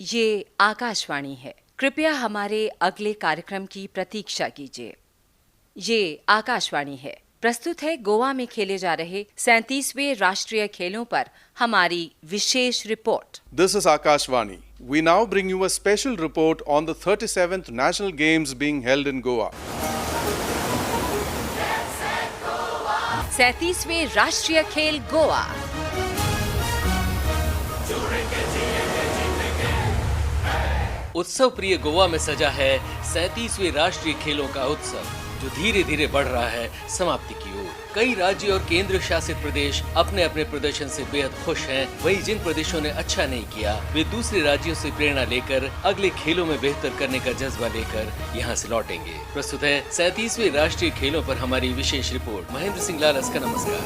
ये आकाशवाणी है। कृपया हमारे अगले कार्यक्रम की प्रतीक्षा कीजिए। ये आकाशवाणी है। प्रस्तुत है गोवा में खेले जा रहे 37वें राष्ट्रीय खेलों पर हमारी विशेष report. This is Akashvani. We now bring you a special report on the 37th National Games being held in Goa. 37वें राष्ट्रीय खेल गोवा। उत्सव प्रिय गोवा में सजा है 37वें राष्ट्रीय खेलों का उत्सव, जो धीरे धीरे बढ़ रहा है समाप्ति की ओर। कई राज्य और केंद्र शासित प्रदेश अपने अपने प्रदर्शन से बेहद खुश हैं। वहीं जिन प्रदेशों ने अच्छा नहीं किया, वे दूसरे राज्यों से प्रेरणा लेकर अगले खेलों में बेहतर करने का जज्बा लेकर यहाँ से लौटेंगे। प्रस्तुत है 37वें राष्ट्रीय खेलों पर हमारी विशेष रिपोर्ट। महेंद्र सिंह लालस का नमस्कार।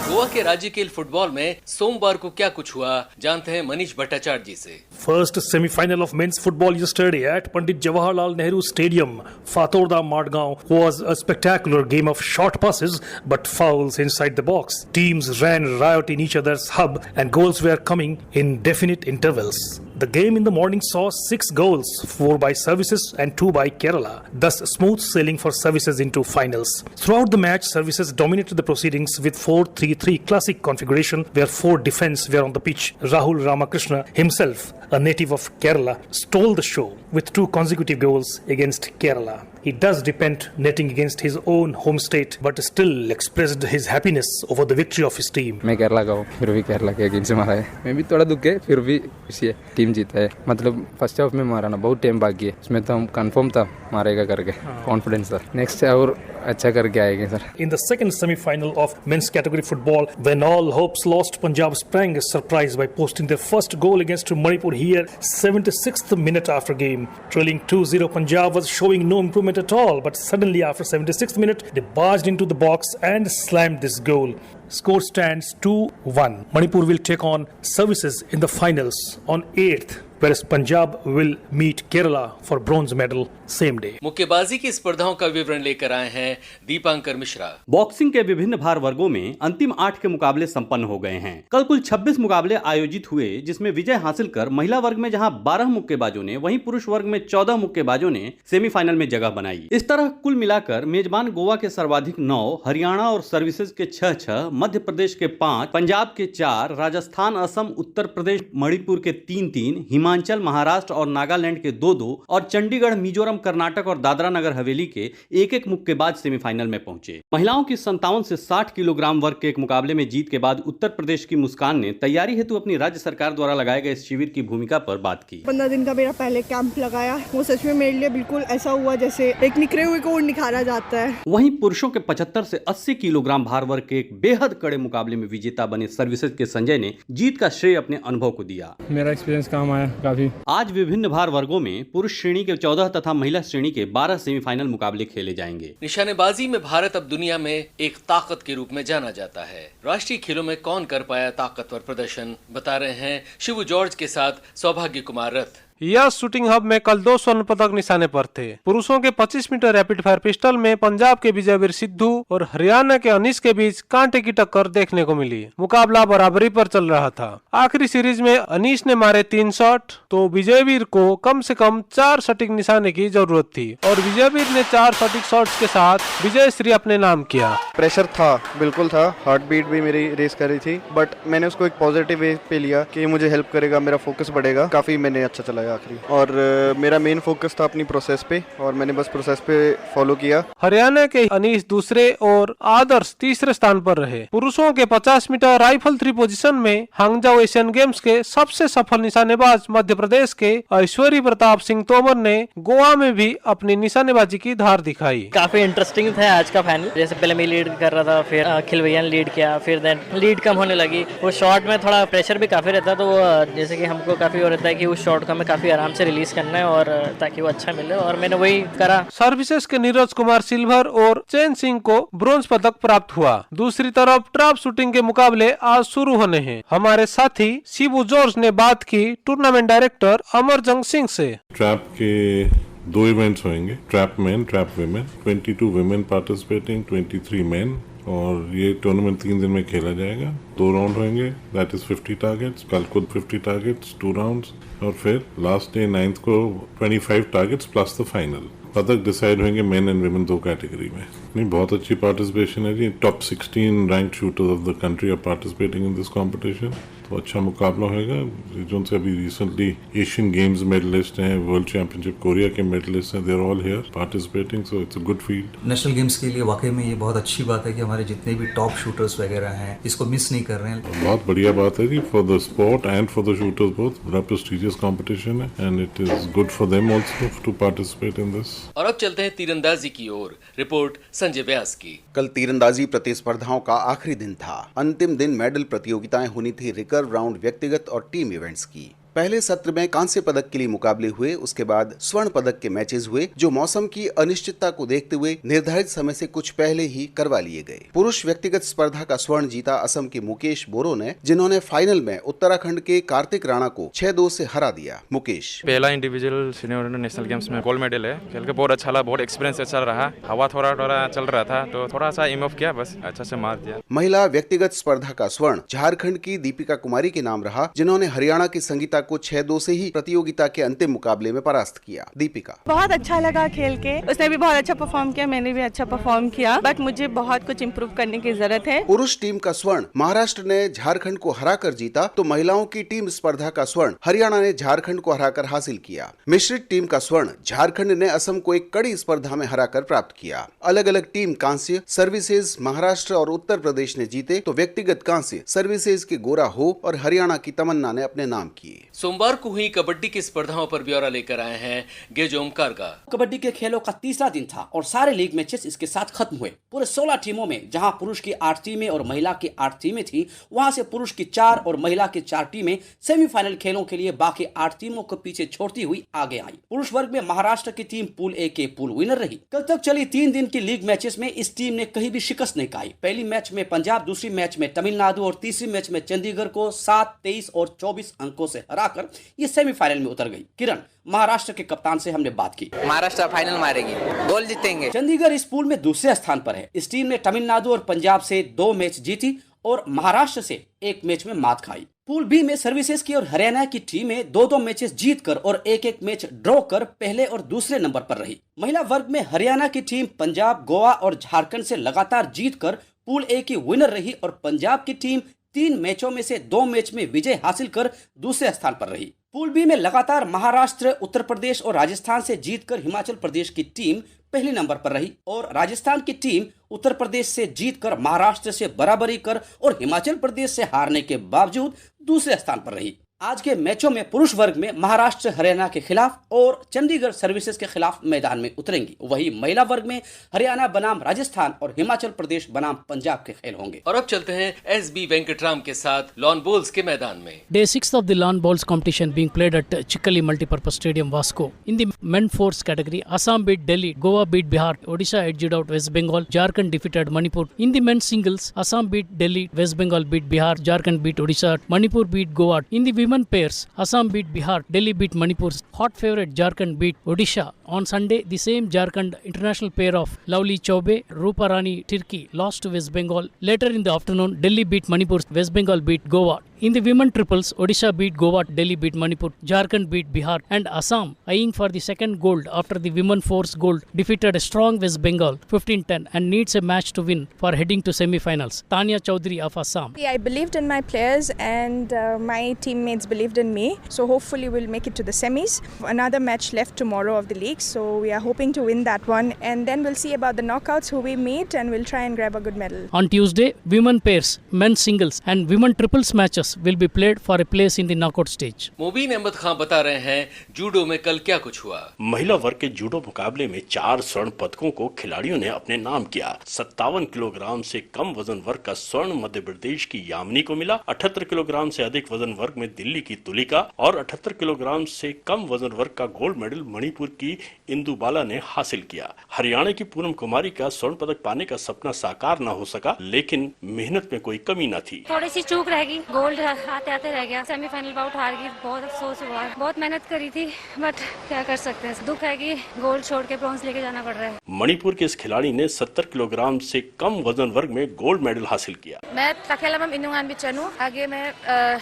गोवा के राज्य खेल फुटबॉल में सोमवार को क्या कुछ हुआ, जानते हैं मनीष भट्टाचार्य जी से। First semi-final of men's football yesterday at Pandit Jawaharlal Nehru Stadium, Fatorda Madgaon, was a spectacular game of short passes but fouls inside the box. Teams ran riot in each other's hub and goals were coming in definite intervals. The game in the morning saw 6 goals, 4 by Services and 2 by Kerala, thus smooth sailing for Services into finals. Throughout the match, Services dominated the proceedings with 4-3-3 classic configuration where 4 defence were on the pitch. Rahul Ramakrishna himself, a native of Kerala, stole the show with 2 consecutive goals against Kerala. He does repent netting against his own home state, but still expressed his happiness over the victory of his team. मैं केरला का हूँ, फिर भी केरला के against मारा है। मैं भी थोड़ा दुख है, फिर भी खुशी है, टीम जीता है। मतलब फर्स्ट हाफ में मारा ना, बहुत टाइम बाकी है, उसमें तो हम कंफर्म था मारेगा करके, कॉन्फिडेंस था। नेक्स्ट और अच्छा करके आएंगे sir. In the second semi-final of men's category football, when all hopes lost, Punjab sprang a surprise by posting their first goal against Manipur here, 76th minute after game. Trailing 2-0, Punjab was showing no improvement at all, but suddenly after 76th minute, they barged into the box and slammed this goal. Score stands 2-1. Manipur will take on Services in the finals on 8th, whereas Punjab will meet Kerala for bronze medal same day. मुक्केबाजी की स्पर्धाओं का विवरण लेकर आए हैं Dipankar Mishra. Boxing के विभिन्न भार वर्गों में अंतिम 8 के मुकाबले संपन्न हो गए हैं। कल कुल 26 मुकाबले आयोजित हुए, जिसमें विजय हासिल कर महिला वर्ग में जहां 12 मुक्केबाजों ने, वहीं पुरुष वर्ग में 14 मुक्केबाजों ने सेमीफाइनल में जगह बनाई। इस तरह कुल मिलाकर मेजबान गोवा के सर्वाधिक 9, हरियाणा और सर्विसेज के 6-6, मध्य प्रदेश के 5, पंजाब के 4, राजस्थान, असम, उत्तर प्रदेश, मणिपुर के 3-3, हिमाचल, महाराष्ट्र और नागालैंड के 2-2 और चंडीगढ़, मिजोरम, कर्नाटक और दादरा नगर हवेली के 1-1 मुक्केबाज सेमीफाइनल में पहुंचे। महिलाओं की 57 से 60 किलोग्राम वर्ग के एक मुकाबले में जीत के बाद उत्तर प्रदेश की मुस्कान ने तैयारी हेतु अपनी राज्य सरकार द्वारा लगाए गए इस शिविर की भूमिका पर बात की। 15 दिन का मेरा पहले कैंप लगाया, वो सच में मेरे लिए बिल्कुल ऐसा हुआ जैसे एक निखरे हुए को निखारा जाता है। वहीं पुरुषों के 75 से 80 किलोग्राम भार वर्ग के एक बेहद कड़े मुकाबले में विजेता बने सर्विसेज के संजय ने जीत का श्रेय अपने अनुभव को दिया। मेरा एक्सपीरियंस काम आया काफी। आज विभिन्न भार वर्गों में पुरुष श्रेणी के 14 तथा महिला श्रेणी के 12 सेमीफाइनल मुकाबले खेले जाएंगे। निशानेबाजी में भारत अब दुनिया में एक ताकत के रूप में जाना जाता है। राष्ट्रीय खेलों में कौन कर पाया ताकतवर प्रदर्शन, बता रहे हैं शिवू जॉर्ज के साथ सौभाग्य कुमार रथ। यह शूटिंग हब में कल 2 स्वर्ण पदक निशाने पर थे। पुरुषों के 25 मीटर रैपिड फायर पिस्टल में पंजाब के विजयवीर सिद्धू और हरियाणा के अनीश के बीच कांटे की टक्कर देखने को मिली। मुकाबला बराबरी पर चल रहा था। आखिरी सीरीज में अनीश ने मारे 3 शॉट, तो विजयवीर को कम से कम 4 सटीक निशाने की जरूरत थी और विजयवीर ने 4 सटीक शॉट्स के साथ विजयश्री अपने नाम किया। प्रेशर था, बिल्कुल था, हार्ट बीट भी मेरी रेस कर रही थी, बट मैंने उसको एक पॉजिटिव वे पे लिया कि मुझे हेल्प करेगा, मेरा फोकस बढ़ेगा। काफी मैंने अच्छा चलाया आखिरी, और मेरा मेन फोकस था अपनी प्रोसेस पे और मैंने बस प्रोसेस पे फॉलो किया। हरियाणा के अनीश दूसरे और आदर्श तीसरे स्थान पर रहे। पुरुषों के 50 मीटर राइफल 3 पोजीशन में हांगजाओ एशियन गेम्स के सबसे सफल निशानेबाज मध्य प्रदेश के ऐश्वर्य प्रताप सिंह तोमर ने गोवा में भी अपनी निशानेबाजी की धार दिखाई। काफी इंटरेस्टिंग था आज का फाइनल। जैसे पहले मैं लीड कर रहा था, फिर अखिल भैया ने लीड किया, फिर देन लीड कम होने लगी। वो शॉट में थोड़ा प्रेशर भी काफी रहता, तो जैसे कि हमको काफी हो रहता है कि उस शॉट को हमें काफी आराम से रिलीज करना है और ताकि वो अच्छा मिले, और मैंने वही करा। सर्विसेज के नीरज कुमार सिल्वर और चैन सिंह को ब्रोंज पदक प्राप्त हुआ। दूसरी तरफ ट्रैप शूटिंग के मुकाबले आज शुरू होने हैं। हमारे साथी शिवू जॉर्ज ने बात की टूर्नामेंट डायरेक्टर अमरजंग सिंह से। ट्रैप के 2 इवेंट्स होंगे, trap main, trap women, 22 women participating, 23 main और ये टूर्नामेंट 3 दिन में खेला जाएगा। 2 राउंड होंगे, दैट इज 50 टारगेट्स, कल को 50 टारगेट्स 2 राउंड्स, और फिर लास्ट डे 9th को 25 टारगेट्स प्लस द फाइनल। पदक डिसाइड होंगे मेन एंड विमेन 2 कैटेगरी में। नहीं, बहुत अच्छी पार्टिसिपेशन है जी। Top 16 rank shooters of the country are participating in this competition. तो अच्छा मुकाबला होगा। जो से अभी रिसेंटली एशियन गेम्स मेडलिस्ट हैं, वर्ल्ड चैंपियनशिप कोरिया के मेडलिस्ट हैं, they are all here participating, so it's a good field. National games के लिए वाकई में ये बहुत अच्छी बात है कि हमारे जितने भी टॉप शूटर्स वगैरह हैं इसको मिस नहीं कर रहे हैं। बहुत बढ़िया बात है जी, for the sport and for the shooters both. बड़ा प्रेस्टिजियस कंपटीशन है and it is good for them also to participate in this. और अब चलते हैं तीरंदाजी की ओर। रिपोर्ट संजय व्यास की। कल तीरंदाजी प्रतिस्पर्धाओं का आखिरी दिन था। अंतिम दिन मेडल प्रतियोगिताएं होनी थी रिकर्व राउंड, व्यक्तिगत और टीम इवेंट्स की। पहले सत्र में कांस्य पदक के लिए मुकाबले हुए, उसके बाद स्वर्ण पदक के मैचेस हुए जो मौसम की अनिश्चितता को देखते हुए निर्धारित समय से कुछ पहले ही करवा लिए गए। पुरुष व्यक्तिगत स्पर्धा का स्वर्ण जीता असम के मुकेश बोरो ने, जिन्होंने फाइनल में उत्तराखंड के कार्तिक राणा को 6-2 से हरा दिया। मुकेश पहला इंडिविजुअल सीनियर नेशनल गेम्स में गोल्ड मेडल है। खेल के बहुत अच्छा लगा, बहुत एक्सपीरियंस अच्छा रहा। हवा थोड़ा चल रहा था तो थोड़ा सा इमोव किया, बस अच्छा से मार दिया। महिला व्यक्तिगत स्पर्धा का स्वर्ण झारखंड की दीपिका कुमारी के नाम रहा, जिन्होंने हरियाणा की संगीता को 6-2 से ही प्रतियोगिता के अंतिम मुकाबले में परास्त किया। दीपिका: बहुत अच्छा लगा खेल के, उसने भी बहुत अच्छा परफॉर्म किया, मैंने भी अच्छा परफॉर्म किया, बट मुझे बहुत कुछ इम्प्रूव करने की जरूरत है। पुरुष टीम का स्वर्ण महाराष्ट्र ने झारखंड को हराकर जीता, तो महिलाओं की टीम स्पर्धा का स्वर्ण हरियाणा ने झारखंड को हराकर हासिल किया। मिश्रित टीम का स्वर्ण झारखंड ने असम को एक कड़ी स्पर्धा में हराकर प्राप्त किया। अलग अलग टीम कांस्य सर्विसेज महाराष्ट्र और उत्तर प्रदेश ने जीते, तो व्यक्तिगत कांस्य सर्विसेज के गोरा हो और हरियाणा की तमन्ना ने अपने नाम किए। सोमवार को हुई कबड्डी की स्पर्धाओं पर ब्यौरा लेकर आए हैं गेजोम कारगा। कबड्डी के खेलों का तीसरा दिन था और सारे लीग मैचेस इसके साथ खत्म हुए। पूरे 16 टीमों में जहां पुरुष की 8 टीमें और महिला की 8 टीमें थी, वहां से पुरुष की 4 और महिला की 4 टीमें सेमीफाइनल खेलों के लिए बाकी 8 टीमों को पीछे छोड़ती हुई आगे आई। पुरुष वर्ग में महाराष्ट्र की टीम पूल ए के पूल विनर रही। कल तक चली 3 दिन की लीग मैचेस में इस टीम ने कहीं भी शिकस्त नहीं खाई। पहली मैच में पंजाब, दूसरी मैच में तमिलनाडु और तीसरी मैच में चंडीगढ़ को 7, 23 और 24 अंकों से हराकर ये सेमीफाइनल में उतर गई। किरण, महाराष्ट्र के कप्तान से हमने बात की। महाराष्ट्र फाइनल मारेगी, गोल जीतेंगे। चंडीगढ़ इस पूल में दूसरे स्थान पर है। इस टीम ने तमिलनाडु और पंजाब से 2 मैच जीती और महाराष्ट्र से 1 मैच में मात खाई। पूल बी में सर्विसेज की और हरियाणा की टीमें 2-2 मैचेस जीतकर और 1-1 मैच ड्रॉ कर पहले और दूसरे नंबर पर रही। महिला वर्ग में हरियाणा की टीम पंजाब, गोवा और झारखंड से लगातार जीतकर पूल ए की विनर रही और पंजाब की टीम 3 मैचों में से 2 मैच में विजय हासिल कर दूसरे स्थान पर रही। पूल बी में लगातार महाराष्ट्र, उत्तर प्रदेश और राजस्थान से जीतकर हिमाचल प्रदेश की टीम पहले नंबर पर रही और राजस्थान की टीम उत्तर प्रदेश से जीतकर महाराष्ट्र से बराबरी कर और हिमाचल प्रदेश से हारने के बावजूद दूसरे स्थान पर रही। आज के मैचों में पुरुष वर्ग में महाराष्ट्र हरियाणा के खिलाफ और चंडीगढ़ सर्विसेज के खिलाफ मैदान में उतरेंगी। वहीं महिला वर्ग में हरियाणा बनाम राजस्थान और हिमाचल प्रदेश बनाम पंजाब के खेल होंगे। और अब चलते हैं SB वेंकटराम के साथ लॉन बॉल्स के मैदान में। Day 6 of the lawn bowls competition being played at Chikkali Multipurpose Stadium, Vasco. In the men force category, Assam beat Delhi, Goa beat Bihar, Odisha edged out West Bengal, Jharkhand defeated Manipur. In the men's singles, Assam beat Delhi, West Bengal beat Bihar, Jharkhand beat Odisha, Manipur beat Goa. In the women pairs, Assam beat Bihar, Delhi beat Manipur, hot favorite Jharkhand beat Odisha. On Sunday, the same Jharkhand international pair of Lovely Chaube, Rupa Rani Tirki lost to West Bengal. Later in the afternoon, Delhi beat Manipur, West Bengal beat Goa. In the women triples, Odisha beat Goa, Delhi beat Manipur, Jharkhand beat Bihar, and Assam, eyeing for the second gold after the women fours gold, defeated a strong West Bengal 15-10 and needs a match to win for heading to semi-finals. Tanya Chaudhary of Assam. I believed in my players and my teammates believed in me, so hopefully we'll make it to the semis. Another match left tomorrow of the league, so we are hoping to win that one, and then we'll see about the knockouts who we meet, and we'll try and grab a good medal. On Tuesday, women pairs, men's singles and women triples matches will be played for a place in the knockout stage. मुबीन अहमद खान बता रहे हैं judo में कल क्या कुछ हुआ। महिला वर्ग के जूडो मुकाबले में 4 स्वर्ण पदकों को खिलाड़ियों ने अपने नाम किया। 57 किलोग्राम से कम वजन वर्ग का स्वर्ण मध्य प्रदेश की यामिनी को मिला। 78 किलोग्राम से अधिक वजन वर्ग में दिल्ली की तुलिका और 78 किलोग्राम से कम वजन वर्ग का गोल्ड मेडल मणिपुर की इंदुबाला ने हासिल किया। हरियाणा की पूनम कुमारी का स्वर्ण पदक पाने का सपना साकार न हो सका, लेकिन मेहनत में कोई कमी न थी। थोड़ी सी चूक रहेगी, गोल्ड गोल्ड आते आते रह गया, सेमीफाइनल बाउट हार गई, बहुत अफसोस हुआ। बहुत मेहनत करी थी बट क्या कर सकते हैं, दुख है कि गोल्ड छोड़ के ब्रॉन्ज लेके जाना पड़ रहा है। मणिपुर के इस खिलाड़ी ने 70 किलोग्राम से कम वजन वर्ग में गोल्ड मेडल हासिल किया। मैं ताखेलम इनुंगान भी चनू, आगे मैं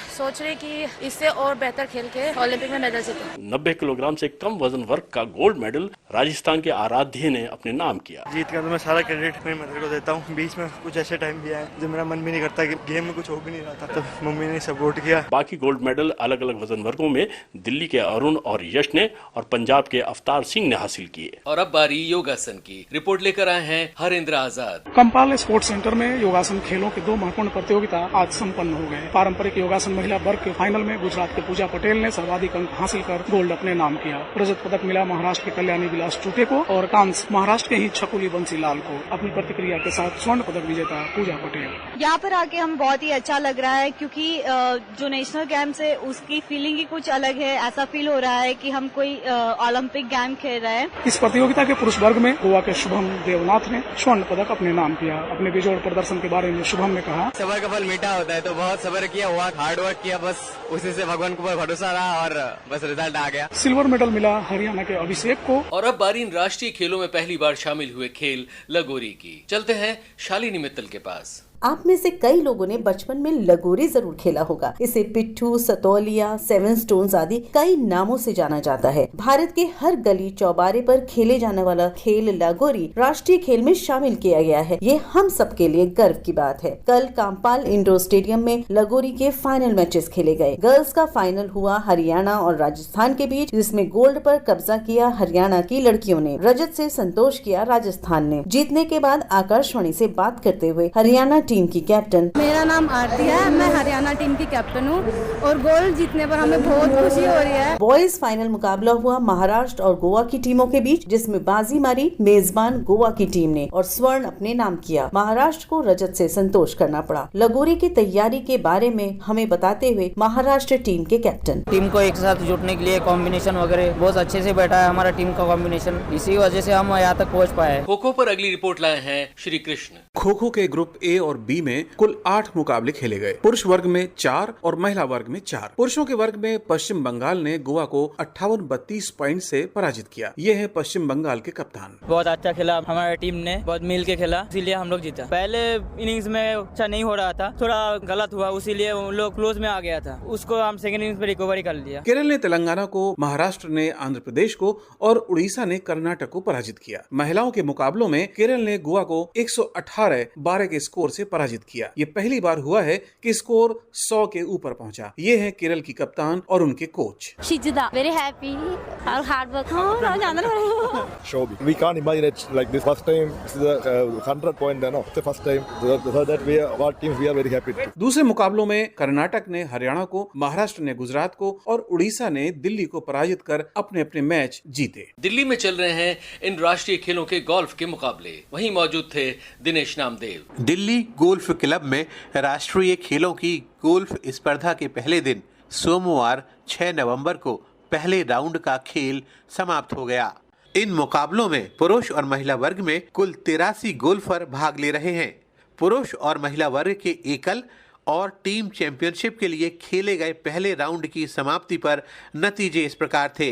सोच रही कि इससे और बेहतर खेल के ओलंपिक में मेडल जीतूं। 90 किलोग्राम से कम वजन वर्ग का गोल्ड मेडल राजस्थान के आराध्य ने अपने नाम किया। जीत का तो मैं सारा क्रेडिट अपनी मदर को देता हूँ। बीच में कुछ ऐसे टाइम भी आए जब मेरा मन भी नहीं करता कि गेम में कुछ हो भी नहीं रहा था, तो मम्मी ने सपोर्ट किया। बाकी गोल्ड मेडल अलग अलग वजन वर्गों में दिल्ली के अरुण और यश ने और पंजाब के अवतार सिंह ने हासिल किए। और अब बारी योगासन की। रिपोर्ट लेकर आए हैं हरेंद्र आजाद। कंपाल स्पोर्ट्स सेंटर में योगासन खेलों की 2 महत्वपूर्ण प्रतियोगिता आज संपन्न हो गए। पारंपरिक योगासन महिला वर्ग के फाइनल में गुजरात के पूजा पटेल ने सर्वाधिक अंक हासिल कर गोल्ड अपने नाम किया। रजत पदक मिला महाराष्ट्र के कल्याणी विलास टूटे को और कांस्य महाराष्ट्र के ही छकुली बंसी लाल को। अपनी प्रतिक्रिया के साथ स्वर्ण पदक विजेता पूजा पटेल। यहाँ पर आके हम बहुत ही अच्छा लग रहा है, क्योंकि जो नेशनल गेम्स है उसकी फीलिंग ही कुछ अलग है। ऐसा फील हो रहा है कि हम कोई ओलंपिक गेम खेल रहे हैं। इस प्रतियोगिता के पुरुष वर्ग में गोवा के शुभम देवनाथ ने स्वर्ण पदक अपने नाम किया। अपने बेजोड़ प्रदर्शन के बारे में शुभम ने कहा, सबर का फल मीठा होता है, तो बहुत सबर किया, हार्ड वर्क किया, बस उसी से भगवान के ऊपर भरोसा रहा और बस रिजल्ट आ गया। सिल्वर मेडल मिला हरियाणा के अभिषेक को। और अब बारी इन राष्ट्रीय खेलों में पहली बार शामिल हुए खेल लगोरी की। चलते हैं शालिनी मित्तल के पास। आप में से कई लोगों ने बचपन में लगोरी जरूर खेला होगा। इसे पिट्ठू, सतौलिया, 7 स्टोन्स आदि कई नामों से जाना जाता है। भारत के हर गली चौबारे पर खेले जाने वाला खेल लगोरी राष्ट्रीय खेल में शामिल किया गया है। ये हम सबके लिए गर्व की बात है। कल काम्पाल इंडोर स्टेडियम में लगोरी के फाइनल मैचेस खेले गए। गर्ल्स का फाइनल हुआ हरियाणा और राजस्थान के बीच, जिसमें गोल्ड पर कब्जा किया हरियाणा की लड़कियों ने। रजत से संतोष किया राजस्थान ने। जीतने के बाद आकाशवाणी से बात करते हुए हरियाणा टीम की कैप्टन, मेरा नाम आरती है, मैं हरियाणा टीम की कैप्टन हूँ और गोल्ड जीतने पर हमें बहुत खुशी हो रही है। बॉयज फाइनल मुकाबला हुआ महाराष्ट्र और गोवा की टीमों के बीच, जिसमें बाजी मारी मेजबान गोवा की टीम ने और स्वर्ण अपने नाम किया। महाराष्ट्र को रजत से संतोष करना पड़ा। लगोरी की तैयारी के बारे में हमें बताते हुए महाराष्ट्र टीम के कैप्टन, टीम को एक साथ जुटने के लिए कॉम्बिनेशन वगैरह बहुत अच्छे से बैठा है हमारा टीम का कॉम्बिनेशन, इसी वजह से हम यहाँ तक पहुँच पाए। खो खो पर अगली रिपोर्ट लाए हैं श्री कृष्ण। खो खो के ग्रुप ए और बी में कुल 8 मुकाबले खेले गए। पुरुष वर्ग में 4 और महिला वर्ग में 4। पुरुषों के वर्ग में पश्चिम बंगाल ने गोवा को 58-32 पॉइंट से पराजित किया। ये है पश्चिम बंगाल के कप्तान। बहुत अच्छा खेला हमारी टीम ने, बहुत मिल के खेला, इसीलिए हम लोग जीता। पहले इनिंग्स में अच्छा नहीं हो रहा था, थोड़ा गलत हुआ, इसीलिए उन लोग क्लोज में आ गया था, उसको हम सेकंड इनिंग्स में रिकवरी कर लिया। केरल ने तेलंगाना को, महाराष्ट्र ने आंध्र प्रदेश को और उड़ीसा ने कर्नाटक को पराजित किया। महिलाओं के मुकाबलों में केरल ने गोवा को 118-12 के स्कोर से पराजित किया। ये पहली बार हुआ है कि स्कोर 100 के ऊपर पहुंचा। ये है केरल की कप्तान और उनके कोच। शिजुदा, वेरी हैप्पी और hard work. Shobi, we can't imagine it like this. First time, this is a 100 point, no, the first time. So that we are, our teams, we are very happy. दूसरे मुकाबलों में कर्नाटक ने हरियाणा को, महाराष्ट्र ने गुजरात को और उड़ीसा ने दिल्ली को पराजित कर अपने अपने मैच जीते। दिल्ली में चल रहे हैं इन राष्ट्रीय खेलों के गोल्फ के मुकाबले। वहीं मौजूद थे दिनेश नामदेव। दिल्ली गोल्फ क्लब में राष्ट्रीय खेलों की गोल्फ स्पर्धा के पहले दिन सोमवार 6 नवंबर को पहले राउंड का खेल समाप्त हो गया। इन मुकाबलों में पुरुष और महिला वर्ग में कुल 83 गोल्फर भाग ले रहे हैं। पुरुष और महिला वर्ग के एकल और टीम चैंपियनशिप के लिए खेले गए पहले राउंड की समाप्ति पर नतीजे इस प्रकार थे।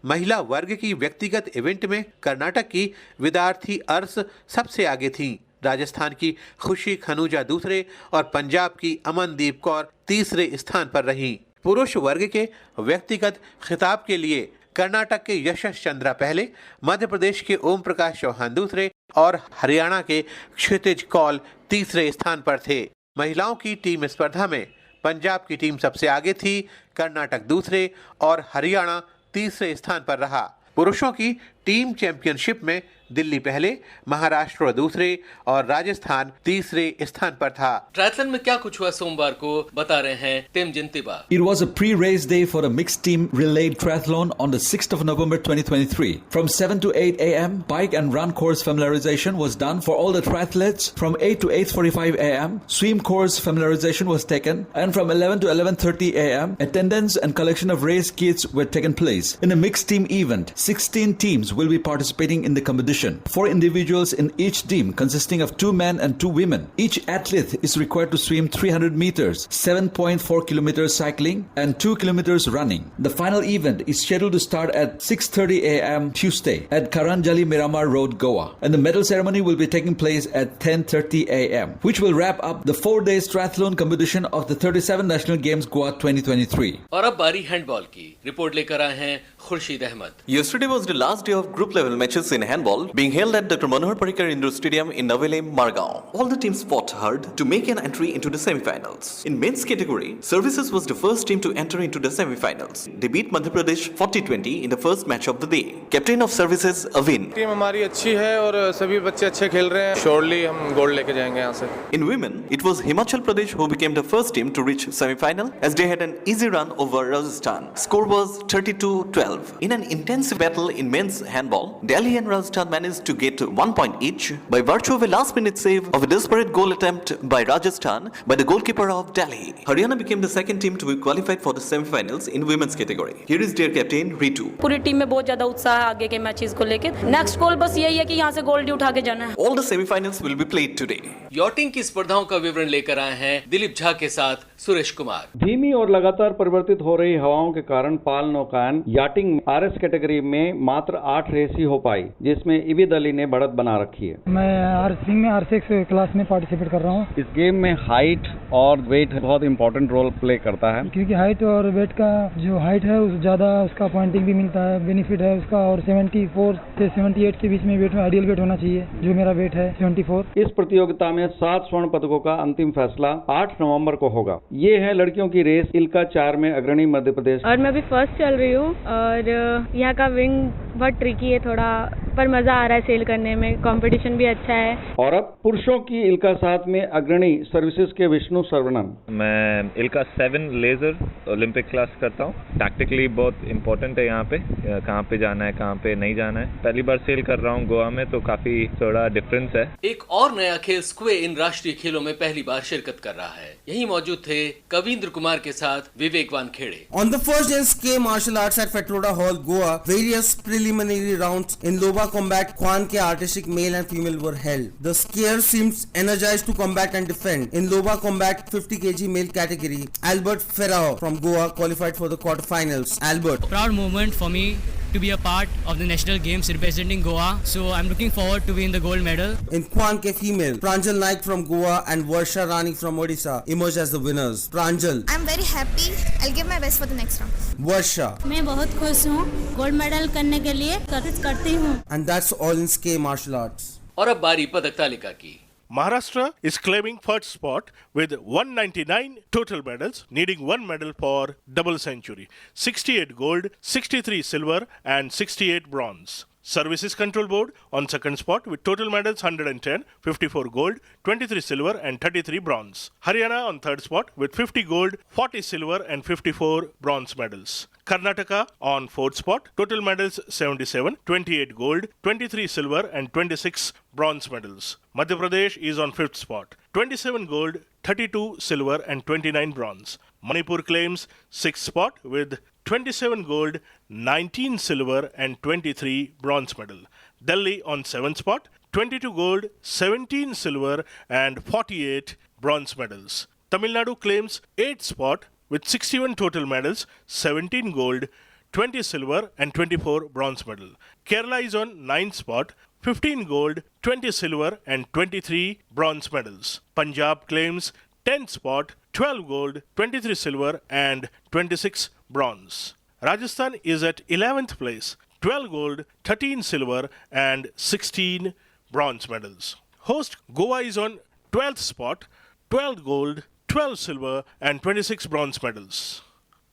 महिला वर्ग की व्यक्तिगत इवेंट में कर्नाटक की विद्यार्थी अर्श सबसे आगे थी। राजस्थान की खुशी खनूजा दूसरे और पंजाब की अमनदीप कौर तीसरे स्थान पर रहीं। पुरुष वर्ग के व्यक्तिगत खिताब के लिए कर्नाटक के यशस चंद्रा पहले, मध्य प्रदेश के ओम प्रकाश चौहान दूसरे और हरियाणा के क्षितिज कौल तीसरे स्थान पर थे। महिलाओं की टीम स्पर्धा में पंजाब की टीम सबसे आगे थी, कर्नाटक दूसरे और हरियाणा तीसरे स्थान पर रहा। पुरुषों की टीम चैंपियनशिप में दिल्ली पहले, महाराष्ट्र दूसरे और राजस्थान तीसरे स्थान पर था। ट्रायथलन में क्या कुछ हुआ सोमवार को बता रहे हैं Tim जिंतिबा। It was a pre-race day for a mixed team relay triathlon on the 6th of November 2023. From 7 to 8 a.m., bike and run course familiarization was done for all the triathletes. From 8 to 8:45 a.m., swim course familiarization was taken, and from 11 to 11:30 a.m., attendance and collection of race kits were taken place. In a mixed team event, 16 teams will be participating in the competition. 4 individuals in each team consisting of 2 men and 2 women. Each athlete is required to swim 300 meters, 7.4 kilometers cycling and 2 kilometers running. The final event is scheduled to start at 6:30 a.m. Tuesday at Karanjali Miramar Road, Goa. And the medal ceremony will be taking place at 10:30 a.m. which will wrap up the 4-day triathlon competition of the 37 National Games Goa 2023. और अब बारी handball की। Report लेकर आए हैं Khurshid Ahmad. Yesterday was the last day of group level matches in handball being held at Dr. Manohar Parrikar Indoor Stadium in Navale, Margao. All the teams fought hard to make an entry into the semi-finals. In men's category, Services was the first team to enter into the semi-finals. They beat Madhya Pradesh 40-20 in the first match of the day. Captain of Services, Avin. Team हमारी अच्छी है और सभी बच्चे अच्छे खेल रहे हैं। Surely हम गोल्ड लेके जाएंगे यहाँ से। In women, it was Himachal Pradesh who became the first team to reach semi-final as they had an easy run over Rajasthan. Score was 32-12. In an intensive battle in men's handball, Delhi and Rajasthan managed to get 1 point each by virtue of a last-minute save of a desperate goal attempt by Rajasthan by the goalkeeper of Delhi. Haryana became the second team to be qualified for the semi-finals in women's category. Here is their captain Ritu. पूरी team में बहुत ज्यादा उत्साह है आगे के matches को लेके। नेक्स्ट गोल बस यही है कि यहाँ से गोल्ड उठा के जाना है। All the semi-finals will be played today. Yachting की स्पर्धाओं का विवरण लेकर आए हैं दिलीप झा के साथ सुरेश कुमार। धीमी और लगातार परिवर्तित हो रही हवाओं के कारण पाल नौकायन याटिंग आरएस कैटेगरी में मात्र 8 रेस ही हो पाई, जिसमें इबिद अली ने बढ़त बना रखी है। मैं आरसिंग में R6 क्लास में पार्टिसिपेट कर रहा हूँ। इस गेम में हाइट और वेट बहुत इंपॉर्टेंट रोल प्ले करता है, क्योंकि हाइट और वेट का जो हाइट है उस ज्यादा उसका पॉइंटिंग भी मिलता है, बेनिफिट है उसका। और 74 से 78 के बीच में वेट में आइडियल वेट होना चाहिए, जो मेरा वेट है 74। इस प्रतियोगिता में 7 स्वर्ण पदकों का अंतिम फैसला 8 नवंबर को होगा। ये है लड़कियों की रेस इल्का 4 में अग्रणी मध्य प्रदेश। और मैं अभी फर्स्ट चल रही हूँ और यहाँ का विंग बहुत ट्रिकी है थोड़ा, पर मजा आ रहा है सेल करने में, कंपटीशन भी अच्छा है। और अब पुरुषों की इल्का 7 में अग्रणी सर्विसेज के विष्णु सर्वनन। मैं इल्का 7 लेजर ओलंपिक क्लास करता हूँ। टैक्टिकली बहुत इंपॉर्टेंट है यहाँ पे, कहाँ पे जाना है कहाँ पे नहीं जाना है। पहली बार सेल कर रहा हूँ गोवा में, तो काफी थोड़ा डिफरेंस है। एक और नया खेल स्क्वे इन राष्ट्रीय खेलों में पहली बार शिरकत कर रहा है। यही मौजूद थे कविंद्र कुमार के साथ विवेक Wankhede. On the first day K martial arts at Fetroda Hall, Goa, various preliminary rounds in Loba combat Kwan ke artistic male and female were held. The skier seems energized to combat and defend. In Loba combat 50 kg male category, Albert Ferrao from Goa qualified for the quarterfinals. Albert. Proud moment for me to be a part of the national games representing Goa, so I'm looking forward to win the gold medal. In Kwan ke female, Pranjal Naik from Goa and Varsha Rani from Odisha emerged as the winners. Pranjal. I'm very happy. I'll give my best for the next round. Varsha. मैं बहुत खुश हूँ, gold medal करने के लिए कोशिश करती हूँ। And that's all in K martial arts. और अब बारी पदक तालिका की। Maharashtra is claiming first spot with 199 total medals, needing 1 medal for double century. 68 gold, 63 silver and 68 bronze. Services Control Board on second spot with total medals 110, 54 gold, 23 silver and 33 bronze. Haryana on third spot with 50 gold, 40 silver and 54 bronze medals. Karnataka on fourth spot, total medals 77, 28 gold, 23 silver and 26 bronze medals. Madhya Pradesh is on fifth spot, 27 gold, 32 silver and 29 bronze. Manipur claims sixth spot with 27 gold, 19 silver and 23 bronze medal. Delhi on 7th spot, 22 gold, 17 silver and 48 bronze medals. Tamil Nadu claims 8th spot with 61 total medals, 17 gold, 20 silver and 24 bronze medal. Kerala is on 9th spot, 15 gold, 20 silver and 23 bronze medals. Punjab claims 10th spot, 12 gold, 23 silver and 26 bronze. Rajasthan is at 11th place, 12 gold, 13 silver and 16 bronze medals. Host Goa is on 12th spot, 12 gold, 12 silver and 26 bronze medals.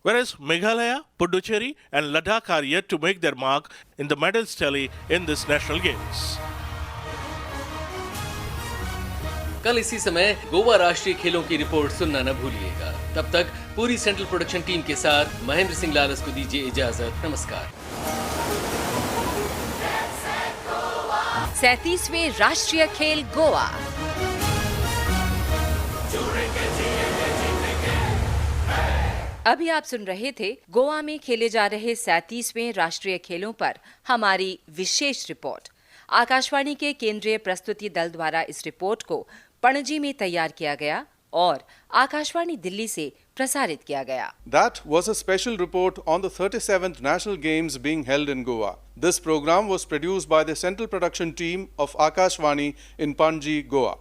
Whereas Meghalaya, Puducherry and Ladakh are yet to make their mark in the medals tally in this national games. कल इसी समय गोवा राष्ट्रीय खेलों की report सुनना न भूलिएगा। तब तक पूरी सेंट्रल प्रोडक्शन टीम के साथ महेंद्र सिंह लालस को दीजिए इजाजत। नमस्कार। 37वें राष्ट्रीय खेल गोवा। अभी आप सुन रहे थे गोवा में खेले जा रहे 37वें राष्ट्रीय खेलों पर हमारी विशेष रिपोर्ट। आकाशवाणी के केंद्रीय प्रस्तुति दल द्वारा इस रिपोर्ट को पणजी में तैयार किया गया और आकाशवाणी दिल्ली से प्रसारित किया गया। That was a special report on the 37th National Games being held in Goa. This program was produced by the Central Production Team of Akashvani in Panji, Goa.